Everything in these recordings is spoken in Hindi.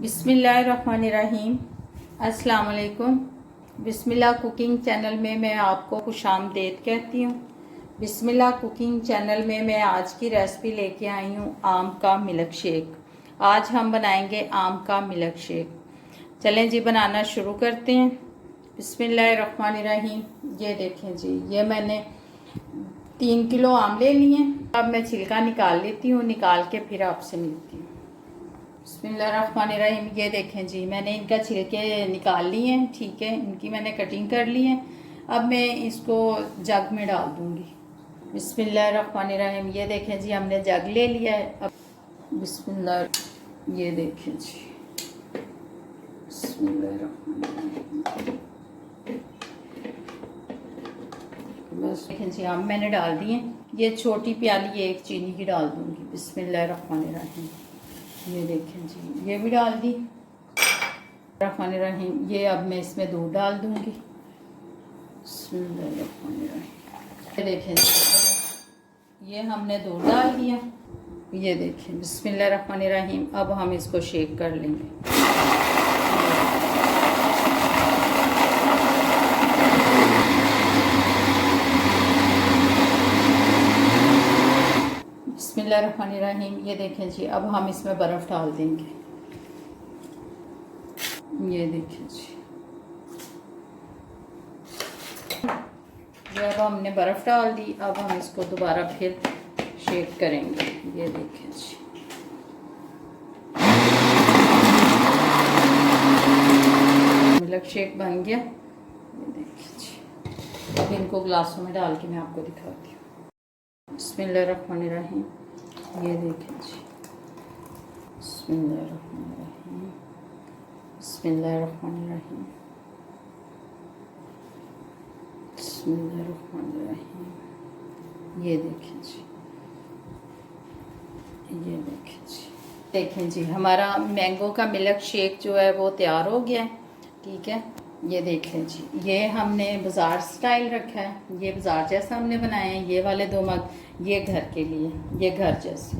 बिस्मिल्लाहिर्रहमानिर्रहीम। अस्सलाम वालेकुम। बिस्मिल्लाह कुकिंग चैनल में मैं आपको खुशामदीद कहती हूँ। बिस्मिल्लाह कुकिंग चैनल में मैं आज की रेसिपी लेके आई हूँ आम का मिल्क शेक। आज हम बनाएंगे आम का मिल्क शेक। चलें जी, बनाना शुरू करते हैं। बिस्मिल्लाहिर्रहमानिर्रहीम। ये देखें जी, ये मैंने 3 किलो आम ले लिए। अब मैं छिलका निकाल लेती हूँ, निकाल के फिर आपसे मिलती हूँ। बिस्मिल्लाहिर्रहमानिर्रहीम। ये देखें जी, मैंने इनका छिलके निकाल लिए हैं, ठीक है, इनकी मैंने कटिंग कर ली है। अब मैं इसको जग में डाल दूंगी। बिस्मिल्लाहिर्रहमानिर्रहीम। ये देखें जी, हमने जग ले लिया है। अब बिस्मिल्लाह, ये देखें जी, बिस्मिल्लाहिर्रहमानिर्रहीम। बस देखें जी, आम मैंने डाल दिए। ये छोटी प्याली एक चीनी की डाल दूंगी। बिस्मिल्लाहिर्रहमानिर्रहीम। ये देखें जी, ये भी डाल दी। रहीम। ये अब मैं इसमें दूध डाल दूंगी। ये देखें जी, ये हमने दूध डाल दिया। ये देखें, बिस्मिल्लाहिर्रहमानिर्रहीम। अब हम इसको शेक कर लेंगे। बिस्मिल्लाहिर्रहमानिर्रहीम। ये देखें जी, अब हम इसमें बर्फ़ डाल देंगे। ये देखें जी, ये अब हमने बर्फ़ डाल दी। अब हम इसको दोबारा फिर शेक करेंगे। ये देखें जी, मिल्क शेक बन गया। ये देखें जी, अब इनको ग्लासों में डाल के मैं आपको दिखाती हूँ। बिस्मिल्लाहिर्रहमानिर्रहीम। ये देखें जी, बिस्मिल्लाहिर्रहमानिर्रहीम, बिस्मिल्लाहिर्रहमानिर्रहीम, बिस्मिल्लाहिर्रहमानिर्रहीम। ये देखें जी, ये देखें जी, देखें जी, हमारा मैंगो का मिल्क शेक जो है वो तैयार हो गया है, ठीक है। ये देखें जी, ये हमने बाज़ार स्टाइल रखा है। ये बाज़ार जैसा हमने बनाया है। ये वाले 2 मग ये घर के लिए, ये घर जैसे।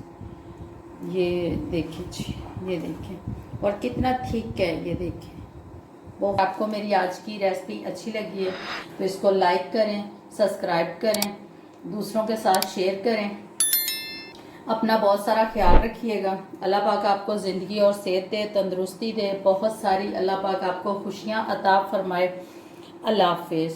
ये देखें जी, ये देखें, और कितना थिक है। ये देखें। वो आपको मेरी आज की रेसिपी अच्छी लगी है तो इसको लाइक करें, सब्सक्राइब करें, दूसरों के साथ शेयर करें। अपना बहुत सारा ख्याल रखिएगा। अल्लाह पाक आपको ज़िंदगी और सेहत दे, तंदुरुस्ती दे, बहुत सारी। अल्लाह पाक आपको खुशियाँ अता फरमाए। अल्लाह हाफिज़।